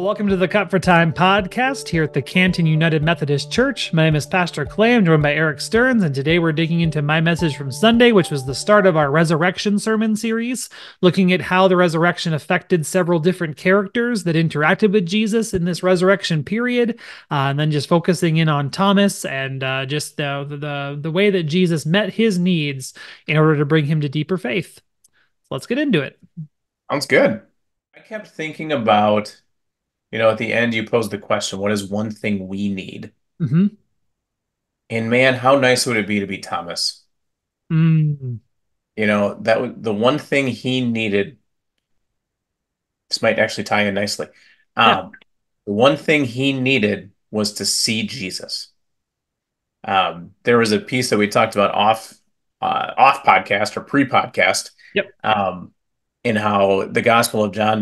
Well, welcome to the Cut for Time podcast here at the Canton United Methodist Church. My name is Pastor Clay. I'm joined by Eric Stearns, and today we're digging into my message from Sunday, which was the start of our resurrection sermon series, looking at how the resurrection affected several different characters that interacted with Jesus in this resurrection period, and then just focusing in on Thomas and just the way that Jesus met his needs in order to bring him to deeper faith. Let's get into it. Sounds good. I kept thinking about, at the end you posed the question, what is one thing we need? Mm-hmm. And man, how nice would it be to be Thomas? Mm. That was the one thing he needed. This might actually tie in nicely. Yeah. The one thing he needed was to see Jesus. There was a piece that we talked about off podcast or pre-podcast, Yep. in how the Gospel of John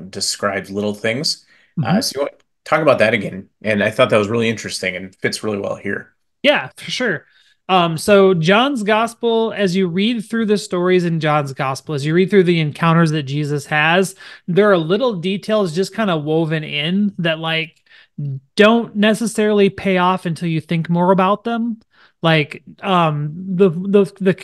describes little things. Mm-hmm. So you want to talk about that again? And I thought that was really interesting and fits really well here. Yeah, for sure. So John's gospel, as you read through the stories in John's gospel, as you read through the encounters that Jesus has, there are little details just kind of woven in that don't necessarily pay off until you think more about them. The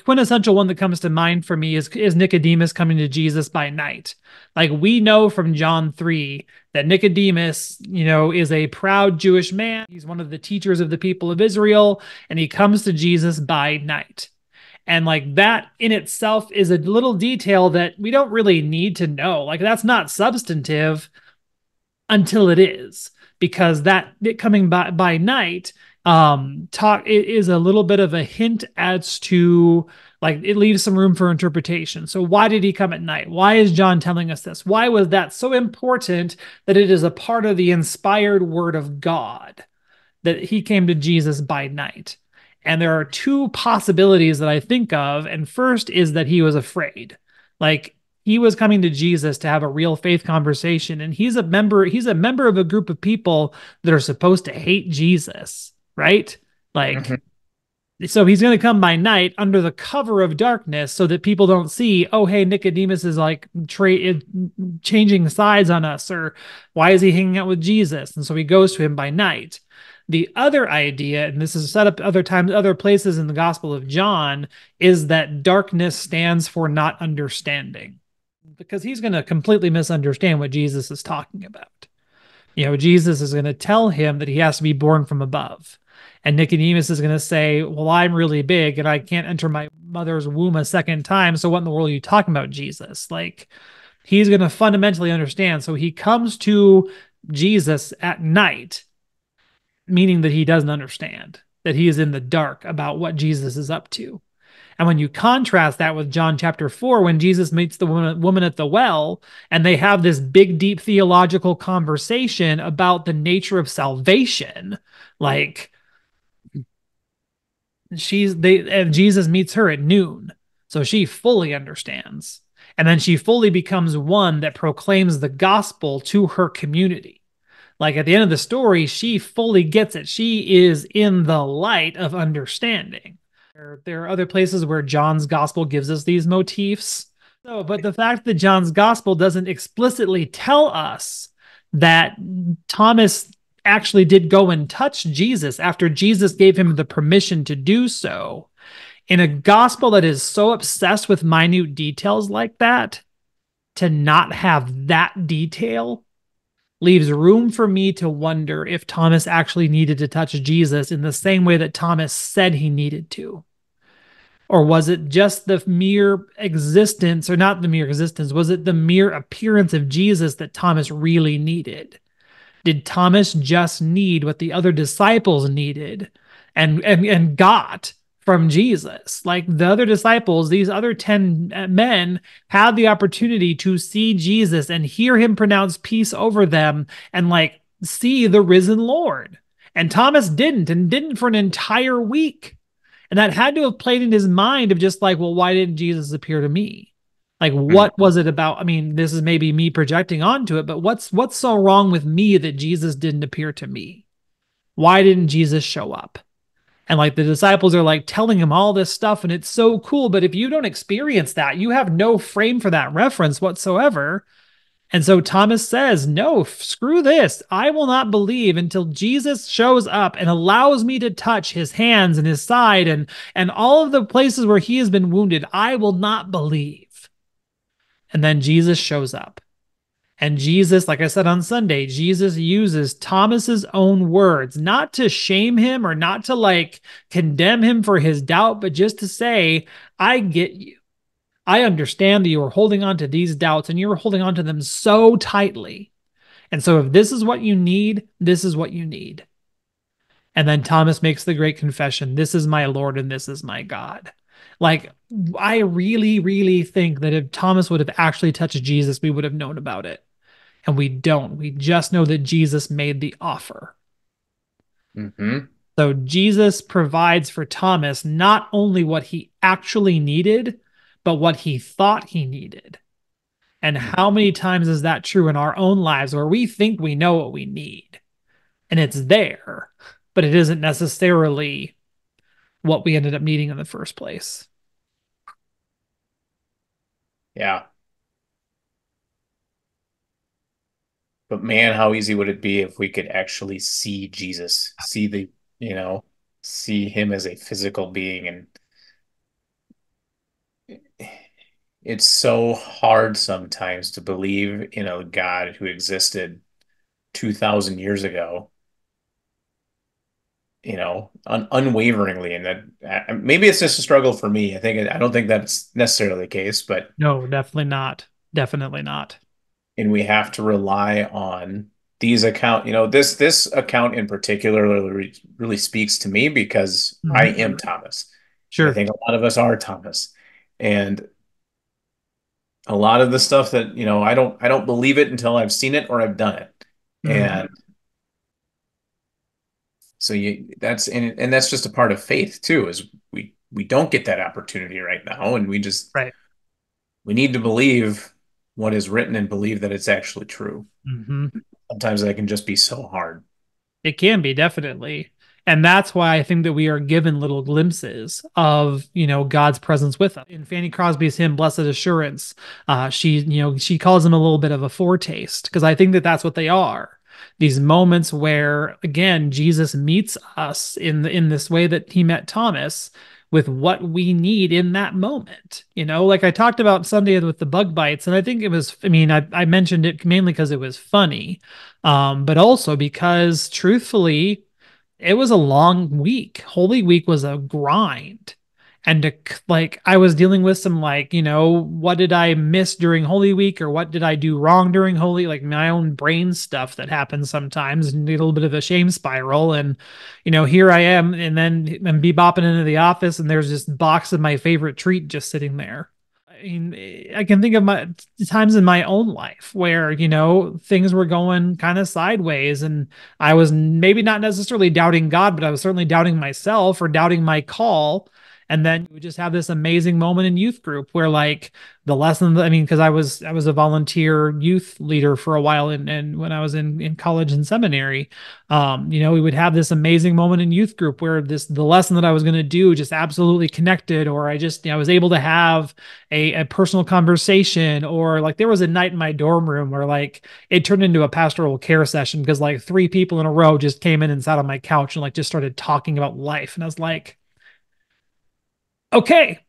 quintessential one that comes to mind for me is Nicodemus coming to Jesus by night. Like, we know from John 3 that Nicodemus, is a proud Jewish man. He's one of the teachers of the people of Israel, and he comes to Jesus by night. And that in itself is a little detail that we don't really need to know. That's not substantive until it is, because it coming by night it is a little bit of a hint as to, it leaves some room for interpretation. So why did he come at night? Why is John telling us this? Why was that so important that it is a part of the inspired word of God that he came to Jesus by night? And there are two possibilities that I think of. And first is that he was afraid. He was coming to Jesus to have a real faith conversation, and he's a member of a group of people that are supposed to hate Jesus. Right? Mhm. So he's going to come by night under the cover of darkness so that people don't see, oh, hey, Nicodemus is changing sides on us, or why is he hanging out with Jesus? And so he goes to him by night. The other idea, and this is set up other places in the Gospel of John, is that darkness stands for not understanding, because he's going to completely misunderstand what Jesus is talking about. Jesus is going to tell him that he has to be born from above. And Nicodemus is going to say, well, I'm really big and I can't enter my mother's womb a second time. So what in the world are you talking about, Jesus? He's going to fundamentally understand. So he comes to Jesus at night, meaning that he doesn't understand, that he is in the dark about what Jesus is up to. And when you contrast that with John chapter 4, when Jesus meets the woman at the well, and they have this big, deep theological conversation about the nature of salvation, and Jesus meets her at noon. So she fully understands. And then she fully becomes one that proclaims the gospel to her community. At the end of the story, she fully gets it. She is in the light of understanding. There are other places where John's gospel gives us these motifs. But the fact that John's gospel doesn't explicitly tell us that Thomas actually did go and touch Jesus after Jesus gave him the permission to do so, in a gospel that is so obsessed with minute details like that, to not have that detail leaves room for me to wonder if Thomas actually needed to touch Jesus in the same way that Thomas said he needed to. Or was it just the mere existence, or not the mere existence, was it the mere appearance of Jesus that Thomas really needed? Did Thomas just need what the other disciples needed and got from Jesus? The other disciples, these other 10 men, had the opportunity to see Jesus and hear him pronounce peace over them and see the risen Lord. And Thomas didn't for an entire week. And that had to have played in his mind of just well, why didn't Jesus appear to me? What was it about? I mean, this is maybe me projecting onto it, but what's so wrong with me that Jesus didn't appear to me? Why didn't Jesus show up? And the disciples are telling him all this stuff, and it's so cool. But if you don't experience that, you have no frame for that reference whatsoever. And so Thomas says, no, screw this. I will not believe until Jesus shows up and allows me to touch his hands and his side and all of the places where he has been wounded. I will not believe. And then Jesus shows up. And Jesus, like I said on Sunday, Jesus uses Thomas's own words, not to shame him or not to like condemn him for his doubt, but just to say, I get you. I understand that you are holding on to these doubts and you're holding on to them so tightly. And so if this is what you need, this is what you need. And then Thomas makes the great confession, this is my Lord and this is my God. Like, I really, really think that if Thomas would have actually touched Jesus, we would have known about it. And we don't. We just know that Jesus made the offer. Hmm. So Jesus provides for Thomas not only what he actually needed, but what he thought he needed. And how many times is that true in our own lives where we think we know what we need and it's there, but it isn't necessarily what we ended up needing in the first place? Yeah. But man, how easy would it be if we could actually see Jesus, see the, you know, see him as a physical being. And it's so hard sometimes to believe in a God who existed 2000 years ago, unwaveringly. And that maybe it's just a struggle for me. I don't think that's necessarily the case, but No, definitely not. Definitely not. and we have to rely on these account, this account in particular really speaks to me because I Mm-hmm. am Thomas. And I Sure. think a lot of us are Thomas. And a lot of the stuff that, I don't believe it until I've seen it or I've done it. Mm-hmm. And so and that's just a part of faith too, is we don't get that opportunity right now. And Right. we need to believe what is written and believe that it's actually true. Mm-hmm. Sometimes that can just be so hard. It can be, definitely. And that's why I think that we are given little glimpses of, God's presence with us. In Fanny Crosby's hymn, Blessed Assurance, she calls them a little bit of a foretaste, because I think that that's what they are. These moments where, again, Jesus meets us in this way that he met Thomas with what we need in that moment. Like I talked about Sunday with the bug bites, and I think it was, I mentioned it mainly because it was funny, but also because truthfully, it was a long week. Holy Week was a grind. And like, I was dealing with some, like, what did I miss during Holy Week, or what did I do wrong during Holy, like my own brain stuff that happens sometimes, and a little bit of a shame spiral. And, here I am, and then I'm bebopping into the office, and there's this box of my favorite treat just sitting there. I mean, I can think of my times in my own life where, things were going kind of sideways, and I was maybe not necessarily doubting God, but I was certainly doubting myself or doubting my call. And then you would just have this amazing moment in youth group where, like, the lesson, because I was a volunteer youth leader for a while, and when I was in college and seminary, we would have this amazing moment in youth group where the lesson that I was going to do just absolutely connected, or I was able to have a personal conversation, or like there was a night in my dorm room where, like, it turned into a pastoral care session because like three people in a row just came in and sat on my couch and like just started talking about life. And I was like, okay,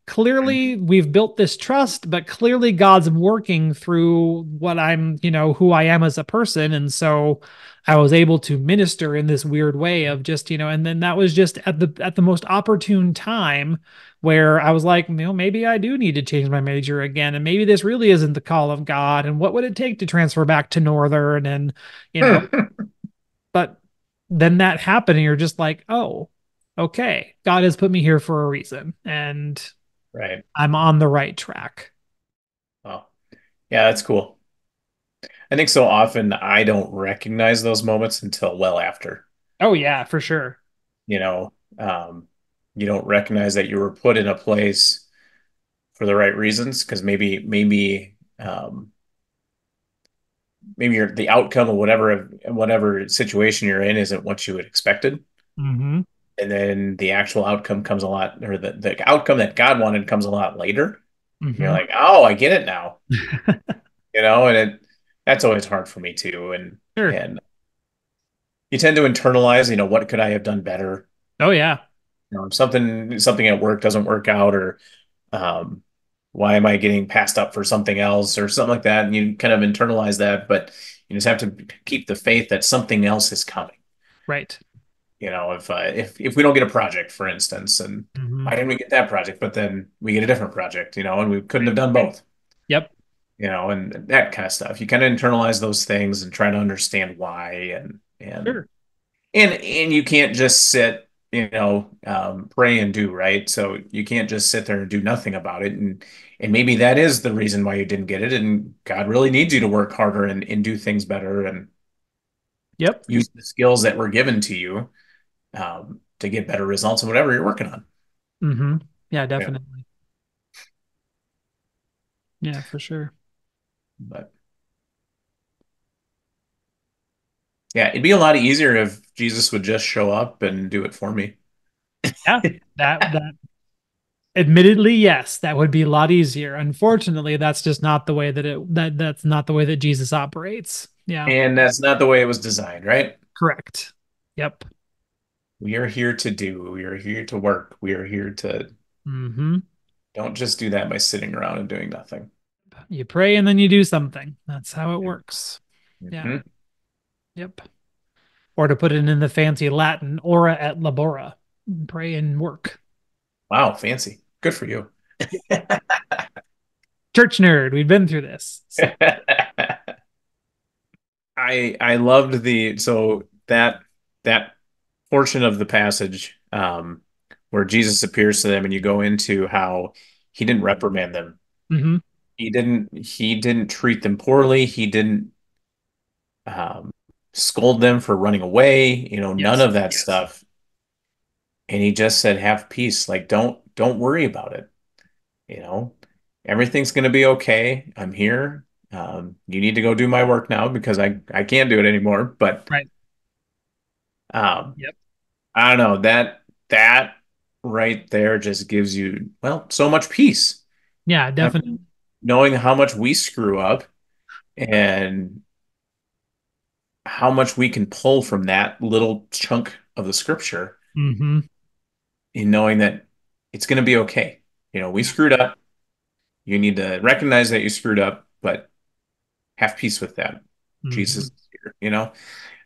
clearly we've built this trust, but clearly God's working through what who I am as a person. And so I was able to minister in this weird way of just, and then that was just at the most opportune time where I was like, maybe I do need to change my major again. And maybe this really isn't the call of God. And what would it take to transfer back to Northern? And, you know, but then that happened, and you're just like, oh, okay, God has put me here for a reason, and Right. I'm on the right track. Oh, yeah, that's cool. I think so often I don't recognize those moments until well after. Oh yeah, for sure. You know, you don't recognize that you were put in a place for the right reasons because maybe the outcome of whatever situation you're in isn't what you had expected, Mm-hmm. and then the actual outcome comes a lot, or the outcome that God wanted comes a lot later. And you're Mm-hmm. like, oh, I get it now. and that's always hard for me too. And Sure. and you tend to internalize, what could I have done better? Oh yeah. If something at work doesn't work out, or um, why am I getting passed up for something else or something like that? And you kind of internalize that, but you just have to keep the faith that something else is coming. Right. If we don't get a project, for instance, and Hmm. why didn't we get that project? But then we get a different project, and we couldn't have done both, Yep. and that kind of stuff. You kind of internalize those things and try to understand why, and Sure. and you can't just sit, pray and do, right. So you can't just sit there and do nothing about it, and maybe that is the reason why you didn't get it, and God really needs you to work harder and do things better and Yep. use the skills that were given to you, to get better results in whatever you're working on. Hmm. Yeah, Yeah. definitely. Yeah, for sure. But yeah, it'd be a lot easier if Jesus would just show up and do it for me. Yeah. That admittedly, yes, that would be a lot easier. Unfortunately, that's just not the way that's not the way that Jesus operates. Yeah. And that's not the way it was designed, right? Correct. Yep. We are here to do, we are here to work, we are here to Hmm. don't just do that by sitting around and doing nothing. You pray and then you do something. That's how it works. Yeah. Mhm. Yep. Or to put it in the fancy Latin, ora et labora, pray and work. Wow, fancy. Good for you. Church nerd, we've been through this. So, I loved that portion of the passage, where Jesus appears to them, and you go into how he didn't reprimand them. mhm. He didn't treat them poorly. He didn't um, scold them for running away, none Yes. of that stuff. And he just said, have peace. Like, don't worry about it. You know, everything's going to be okay. I'm here. You need to go do my work now because I can't do it anymore. But Right. um, Yep. I don't know, that right there just gives you, well, so much peace. Yeah, I definitely. mean, knowing how much we screw up and how much we can pull from that little chunk of the scripture, Hmm. in knowing that it's going to be okay. We Yeah. screwed up. You need to recognize that you screwed up, but have peace with that. Jesus Hmm. is here.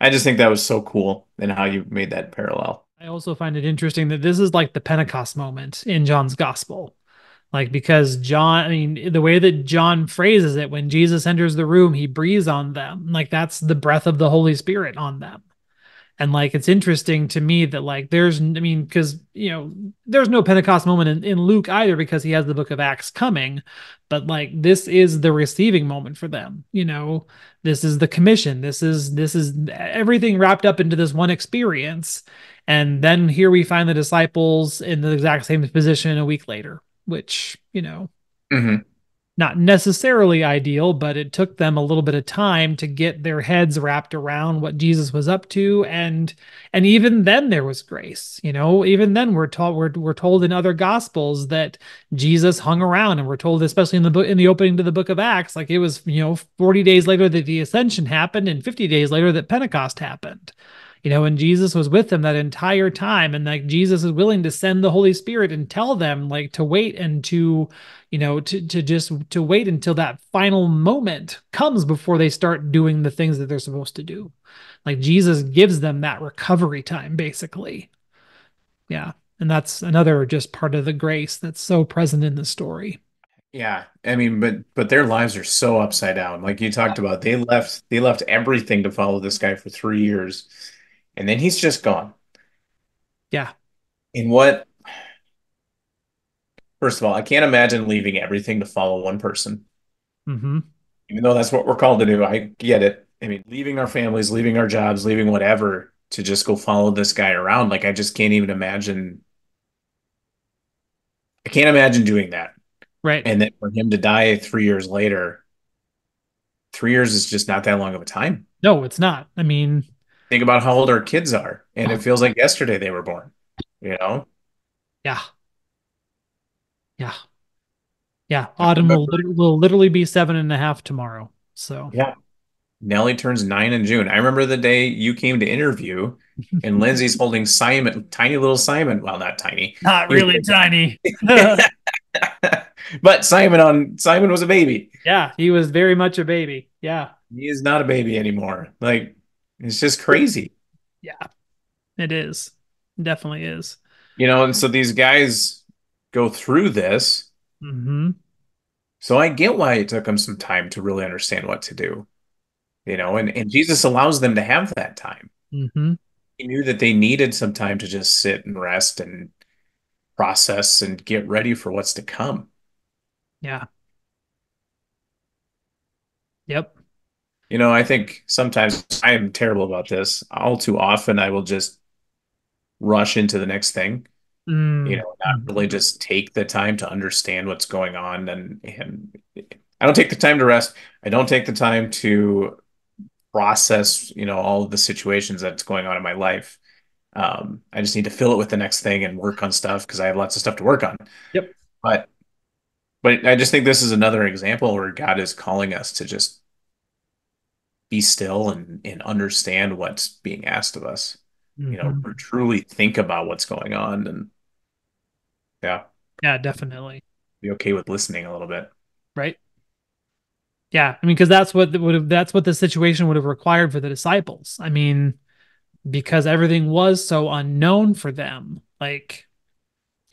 I just think that was so cool and how you made that parallel. I also find it interesting that this is like the Pentecost moment in John's gospel. Like, because John, I mean, the way that John phrases it, when Jesus enters the room, he breathes on them. Like, that's the breath of the Holy Spirit on them. And like, it's interesting to me that like because there's no Pentecost moment in Luke either, because he has the book of Acts coming, but like this is the receiving moment for them. This is the commission. This is everything wrapped up into this one experience. And then here we find the disciples in the exact same position a week later, which, Hmm. not necessarily ideal, but it took them a little bit of time to get their heads wrapped around what Jesus was up to, and even then there was grace. Even then we're told in other gospels that Jesus hung around, and we're told, especially in the book, in the opening to the book of Acts, like it was 40 days later that the ascension happened, and 50 days later that Pentecost happened. And Jesus was with them that entire time, and like Jesus is willing to send the Holy Spirit and tell them like to wait and to wait until that final moment comes before they start doing the things that they're supposed to do. Like Jesus gives them that recovery time, basically. Yeah. And that's another just part of the grace that's so present in the story. Yeah, I mean, but their lives are so upside down. Like you talked about, they left everything to follow this guy for 3 years, and then he's just gone. Yeah. And what? First of all, I can't imagine leaving everything to follow one person, Hmm. even though that's what we're called to do. I get it. I mean, leaving our families, leaving our jobs, leaving whatever to just go follow this guy around. Like I just can't even imagine. I can't imagine doing that. Right. And then for him to die 3 years later, 3 years is just not that long of a time. No, it's not. I mean, Think about how old our kids are, and it feels like yesterday they were born, you know? yeah. Yeah. Yeah, I Autumn remember, will literally be 7.5 tomorrow. So yeah, Nellie turns 9 in June. I remember the day you came to interview and Lindsay's holding Simon, tiny little Simon. Well, not tiny. not He was really tiny. but Simon was a baby. Yeah, he was very much a baby. Yeah. He is not a baby anymore. Like it's just crazy. Yeah, it is. Definitely is. And so these guys go through this. Hmm. So I get why it took them some time to really understand what to do, and Jesus allows them to have that time. Hmm. He knew that they needed some time to just sit and rest and process and get ready for what's to come. Yeah. Yep. I think sometimes I am terrible about this. All too often, I will just rush into the next thing, Mm. not Mhm. really just take the time to understand what's going on. And I don't take the time to rest. I don't take the time to process, all of the situations that's going on in my life. I just need to fill it with the next thing and work on stuff because I have lots of stuff to work on. Yep. But but I just think this is another example where God is calling us to just be still and understand what's being asked of us. Hmm. Truly think about what's going on and yeah, Yeah, definitely. be okay with listening a little bit. Right. Yeah. I mean, because that's what the situation would have required for the disciples. I mean, because everything was so unknown for them. Like,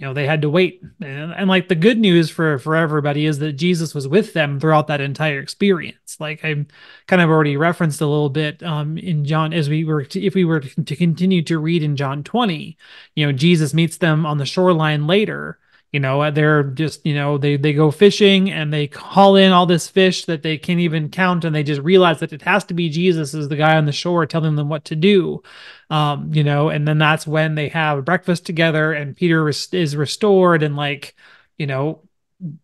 they had to wait. And like the good news for everybody is that Jesus was with them throughout that entire experience. Like I kind of already referenced a little bit in John, as we were if we were to continue to read in John 20, Jesus meets them on the shoreline later. They're just, they go fishing and they haul in all this fish that they can't even count, and they just realize that it has to be Jesus as the guy on the shore telling them what to do. And then that's when they have breakfast together and Peter is restored, and like, you know,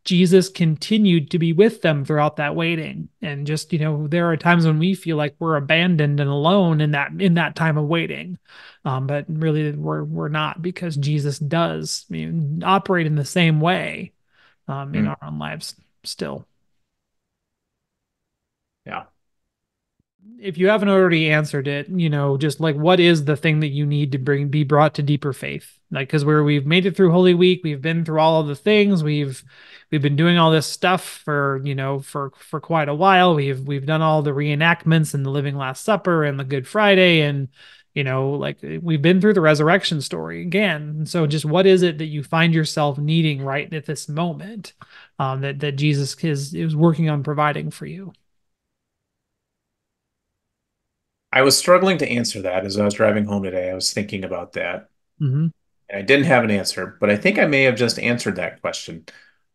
Jesus continued to be with them throughout that waiting. And just, there are times when we feel like we're abandoned and alone in that time of waiting. But really we're not, because Jesus does, operate in the same way in Mm, our own lives still. yeah. If you haven't already answered it, just like what is the thing that you need to be brought to deeper faith? Like, because we've made it through Holy Week, we've been through all of the things, we've been doing all this stuff for quite a while. We've done all the reenactments and the Living Last Supper and the Good Friday, and like we've been through the resurrection story again. And so, just what is it that you find yourself needing right at this moment, that Jesus is working on providing for you? I was struggling to answer that as I was driving home today. I was thinking about that. Hmm. And I didn't have an answer, but I think I may have just answered that question.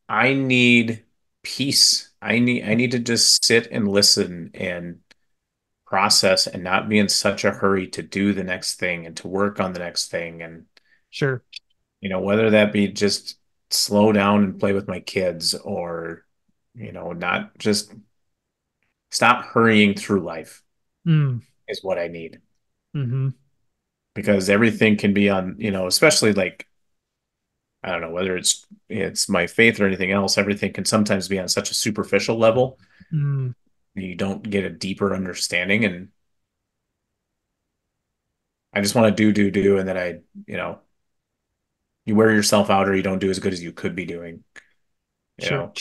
I need peace. I need to just sit and listen and process and not be in such a hurry to do the next thing and to work on the next thing. And, Sure. whether that be just slow down and play with my kids or, not just stop hurrying through life Mm. is what I need. Hmm. Because everything can be on, especially like I don't know whether it's my faith or anything else, everything can sometimes be on such a superficial level. Mm. You don't get a deeper understanding and I just want to do and then you wear yourself out or you don't do as good as you could be doing, you Sure. know.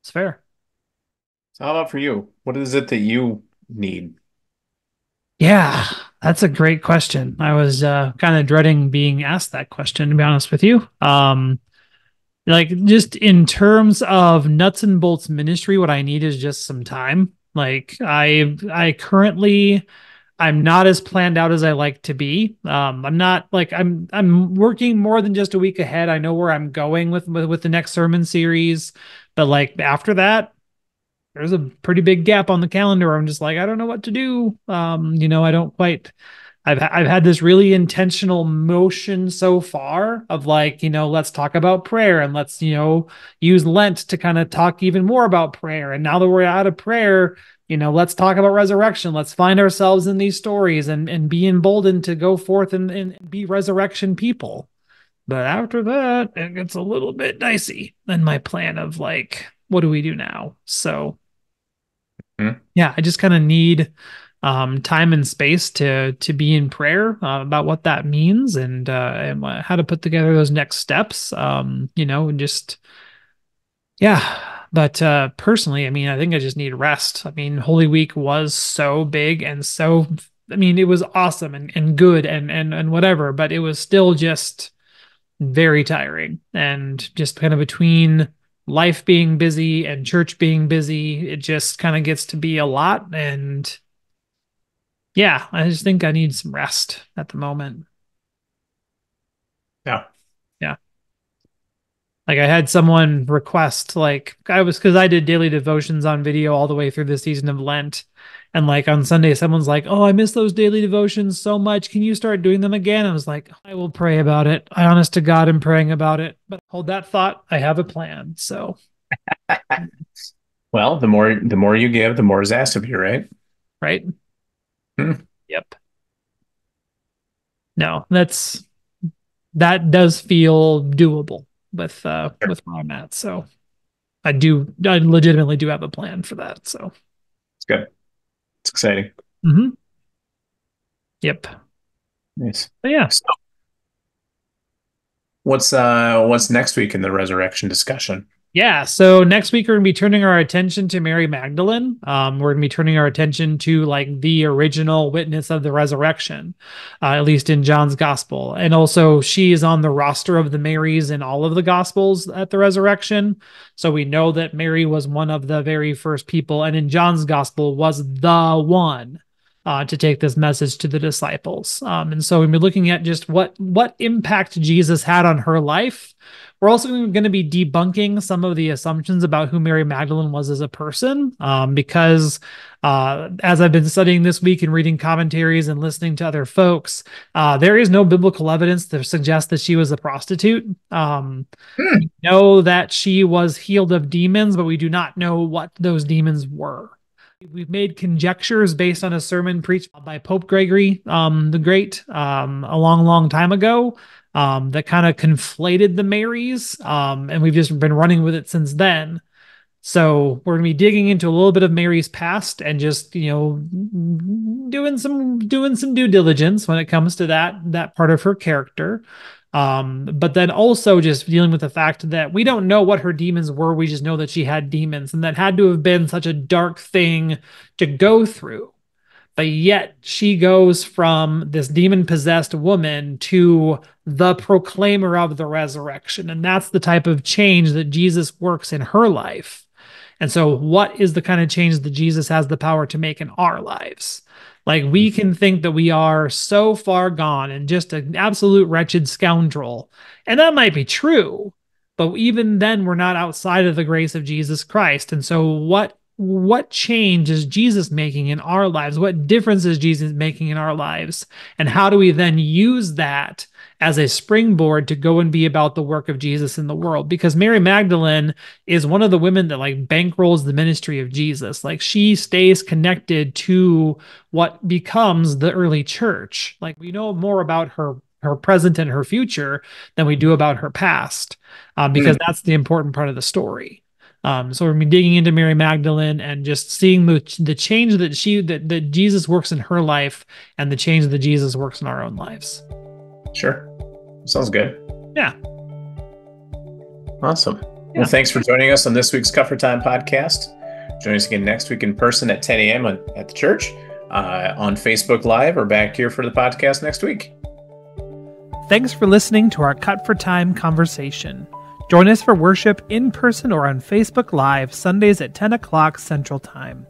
It's fair. So how about for you? What is it that you need? Yeah, that's a great question. I was kind of dreading being asked that question, to be honest with you. Like just in terms of nuts and bolts ministry, what I need is just some time. Like I currently I'm not as planned out as I like to be. I'm not like I'm working more than just a week ahead. I know where I'm going with the next sermon series, but like after that, there's a pretty big gap on the calendar. I'm just like, I don't know what to do. I don't quite. I've had this really intentional motion so far of like, let's talk about prayer, and let's, use Lent to kind of talk even more about prayer. And now that we're out of prayer, let's talk about resurrection. Let's find ourselves in these stories and be emboldened to go forth and be resurrection people. But after that, it gets a little bit dicey in my plan of like, what do we do now? So Hmm. yeah, I just kind of need time and space to be in prayer about what that means and how to put together those next steps. And just yeah. But personally, I mean, I think I just need rest. I mean, Holy Week was so big and so, I mean, it was awesome and good and whatever, but it was still just very tiring and just kind of between life being busy and church being busy, it just kind of gets to be a lot. And yeah, I just think I need some rest at the moment. Yeah. Yeah. Like I had someone request, like I was because I did daily devotions on video all the way through the season of Lent. And like on Sunday, someone's like, "Oh, I miss those daily devotions so much. Can you start doing them again?" I was like, "I will pray about it. I honest to God am praying about it. But hold that thought. I have a plan." So, Well, the more you give, the more is asked of you, right? right? Hmm. Yep. No, that does feel doable Sure. with where I'm at. So I legitimately do have a plan for that. So, It's good. It's exciting. mhm. Yep. Nice. But yeah. So what's next week in the resurrection discussion? Yeah, so next week we're gonna be turning our attention to Mary Magdalene. We're gonna be turning our attention to like the original witness of the resurrection, at least in John's gospel, and also she is on the roster of the Marys in all of the gospels at the resurrection. So we know that Mary was one of the very first people, and in John's gospel was the one. To take this message to the disciples, and so we'll be looking at just what impact Jesus had on her life. We're also going to be debunking some of the assumptions about who Mary Magdalene was as a person, because as I've been studying this week and reading commentaries and listening to other folks, there is no biblical evidence to suggest that she was a prostitute. Hmm. We know that she was healed of demons, but we do not know what those demons were. We've made conjectures based on a sermon preached by Pope Gregory the Great a long, long time ago that kind of conflated the Marys, and we've just been running with it since then. So we're gonna be digging into a little bit of Mary's past and just doing some due diligence when it comes to that part of her character. But then also just dealing with the fact that we don't know what her demons were. We just know that she had demons, and that had to have been such a dark thing to go through. But yet she goes from this demon possessed woman to the proclaimer of the resurrection. And that's the type of change that Jesus works in her life. And so, what is the kind of change that Jesus has the power to make in our lives? Like, we can think that we are so far gone and just an absolute wretched scoundrel. And that might be true. But even then, we're not outside of the grace of Jesus Christ. And so, what change is Jesus making in our lives? What difference is Jesus making in our lives? And how do we then use that as a springboard to go and be about the work of Jesus in the world? Because Mary Magdalene is one of the women that like bankrolls the ministry of Jesus. Like she stays connected to what becomes the early church. Like we know more about her present and her future than we do about her past, because Hmm. that's the important part of the story. So we're digging into Mary Magdalene and just seeing the change that Jesus works in her life and the change that Jesus works in our own lives. Sure. Sounds good. Yeah, Awesome. Well, yeah. thanks for joining us on this week's Cover Time podcast. Join us again next week in person at 10 a.m. At the church, on Facebook Live, or back here for the podcast next week. Thanks for listening to our Cut for Time conversation. Join us for worship in person or on Facebook Live Sundays at 10 o'clock Central Time.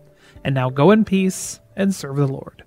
And now go in peace and serve the Lord.